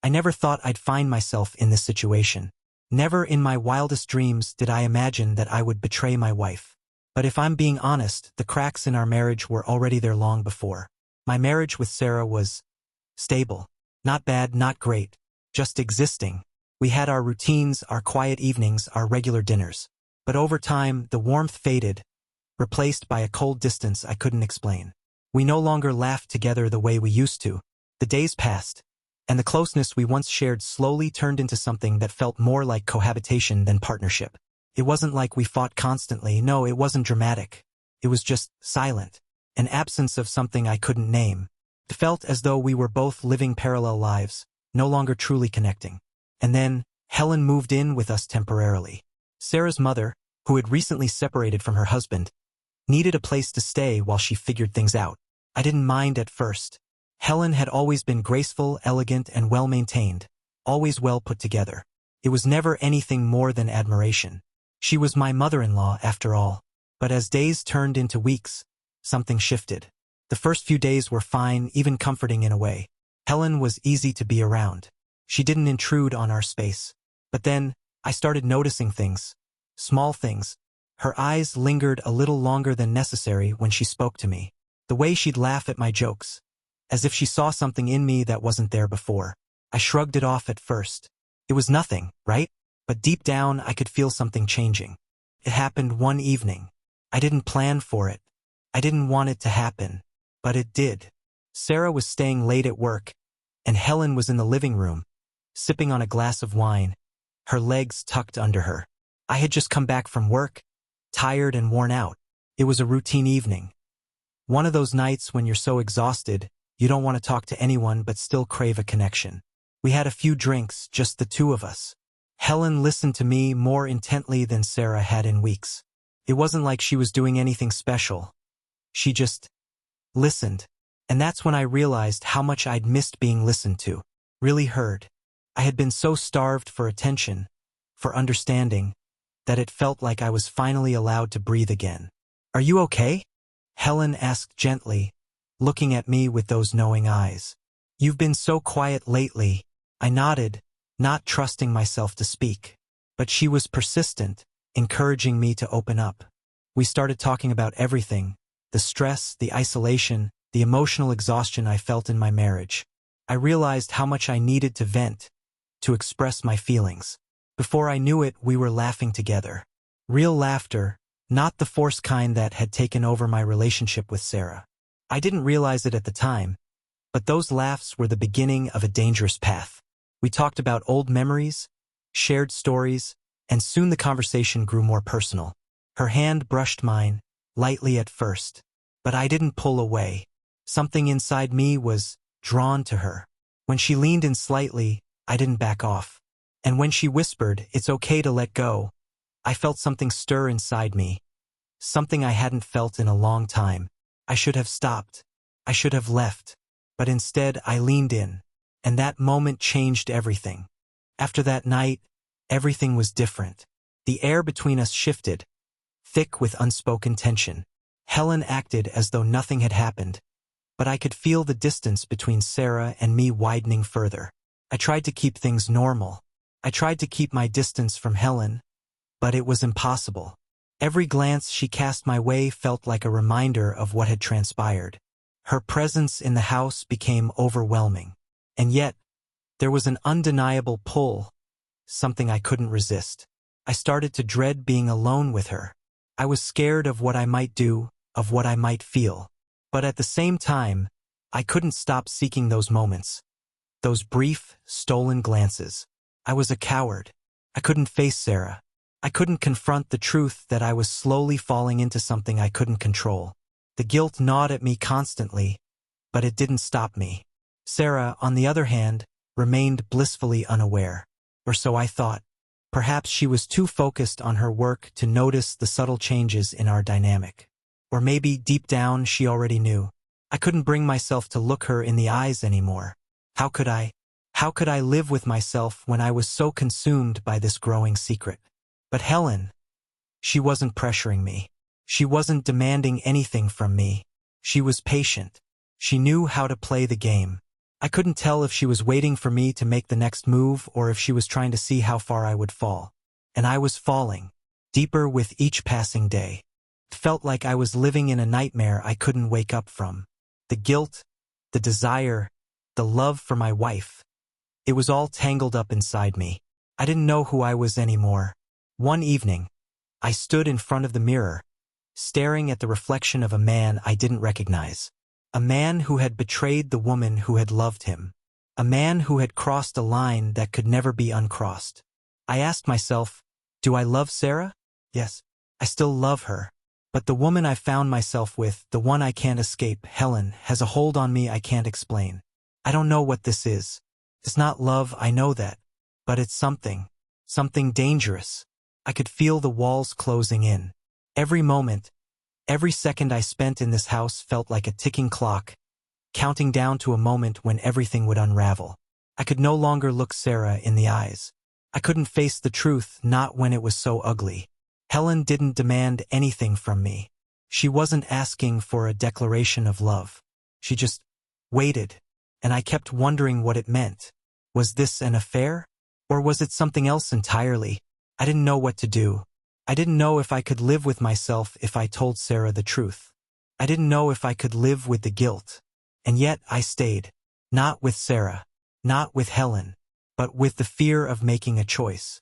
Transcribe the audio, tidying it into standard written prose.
I never thought I'd find myself in this situation. Never in my wildest dreams did I imagine that I would betray my wife. But if I'm being honest, the cracks in our marriage were already there long before. My marriage with Sarah was stable. Not bad, not great. Just existing. We had our routines, our quiet evenings, our regular dinners. But over time, the warmth faded, replaced by a cold distance I couldn't explain. We no longer laughed together the way we used to. The days passed, and the closeness we once shared slowly turned into something that felt more like cohabitation than partnership. It wasn't like we fought constantly. No, it wasn't dramatic. It was just silent, an absence of something I couldn't name. It felt as though we were both living parallel lives, no longer truly connecting. And then, Helen moved in with us temporarily. Sarah's mother, who had recently separated from her husband, needed a place to stay while she figured things out. I didn't mind at first. Helen had always been graceful, elegant, and well-maintained, always well put together. It was never anything more than admiration. She was my mother-in-law, after all. But as days turned into weeks, something shifted. The first few days were fine, even comforting in a way. Helen was easy to be around. She didn't intrude on our space. But then, I started noticing things. Small things. Her eyes lingered a little longer than necessary when she spoke to me. The way she'd laugh at my jokes, as if she saw something in me that wasn't there before. I shrugged it off at first. It was nothing, right? But deep down, I could feel something changing. It happened one evening. I didn't plan for it. I didn't want it to happen. But it did. Sarah was staying late at work, and Helen was in the living room, sipping on a glass of wine, her legs tucked under her. I had just come back from work, tired and worn out. It was a routine evening. One of those nights when you're so exhausted, you don't want to talk to anyone but still crave a connection. We had a few drinks, just the two of us. Helen listened to me more intently than Sarah had in weeks. It wasn't like she was doing anything special. She just listened. And that's when I realized how much I'd missed being listened to, really heard. I had been so starved for attention, for understanding, that it felt like I was finally allowed to breathe again. "Are you okay?" Helen asked gently, looking at me with those knowing eyes. "You've been so quiet lately." I nodded, not trusting myself to speak. But she was persistent, encouraging me to open up. We started talking about everything, the stress, the isolation, the emotional exhaustion I felt in my marriage. I realized how much I needed to vent, to express my feelings. Before I knew it, we were laughing together. Real laughter, not the forced kind that had taken over my relationship with Sarah. I didn't realize it at the time, but those laughs were the beginning of a dangerous path. We talked about old memories, shared stories, and soon the conversation grew more personal. Her hand brushed mine, lightly at first, but I didn't pull away. Something inside me was drawn to her. When she leaned in slightly, I didn't back off. And when she whispered, "It's okay to let go," I felt something stir inside me, something I hadn't felt in a long time. I should have stopped. I should have left. But instead, I leaned in, and that moment changed everything. After that night, everything was different. The air between us shifted, thick with unspoken tension. Helen acted as though nothing had happened, but I could feel the distance between Sarah and me widening further. I tried to keep things normal. I tried to keep my distance from Helen, but it was impossible. Every glance she cast my way felt like a reminder of what had transpired. Her presence in the house became overwhelming. And yet, there was an undeniable pull, something I couldn't resist. I started to dread being alone with her. I was scared of what I might do, of what I might feel. But at the same time, I couldn't stop seeking those moments. Those brief, stolen glances. I was a coward. I couldn't face Sarah. I couldn't confront the truth that I was slowly falling into something I couldn't control. The guilt gnawed at me constantly, but it didn't stop me. Sarah, on the other hand, remained blissfully unaware. Or so I thought. Perhaps she was too focused on her work to notice the subtle changes in our dynamic. Or maybe, deep down, she already knew. I couldn't bring myself to look her in the eyes anymore. How could I? How could I live with myself when I was so consumed by this growing secret? But Helen, she wasn't pressuring me. She wasn't demanding anything from me. She was patient. She knew how to play the game. I couldn't tell if she was waiting for me to make the next move or if she was trying to see how far I would fall. And I was falling, deeper with each passing day. It felt like I was living in a nightmare I couldn't wake up from. The guilt, the desire, the love for my wife. It was all tangled up inside me. I didn't know who I was anymore. One evening, I stood in front of the mirror, staring at the reflection of a man I didn't recognize. A man who had betrayed the woman who had loved him. A man who had crossed a line that could never be uncrossed. I asked myself, do I love Sarah? Yes, I still love her. But the woman I found myself with, the one I can't escape, Helen, has a hold on me I can't explain. I don't know what this is. It's not love, I know that. But it's something dangerous. I could feel the walls closing in. Every moment, every second I spent in this house felt like a ticking clock, counting down to a moment when everything would unravel. I could no longer look Sarah in the eyes. I couldn't face the truth, not when it was so ugly. Helen didn't demand anything from me. She wasn't asking for a declaration of love. She just waited, and I kept wondering what it meant. Was this an affair? Or was it something else entirely? I didn't know what to do. I didn't know if I could live with myself if I told Sarah the truth. I didn't know if I could live with the guilt. And yet I stayed. Not with Sarah, not with Helen, but with the fear of making a choice.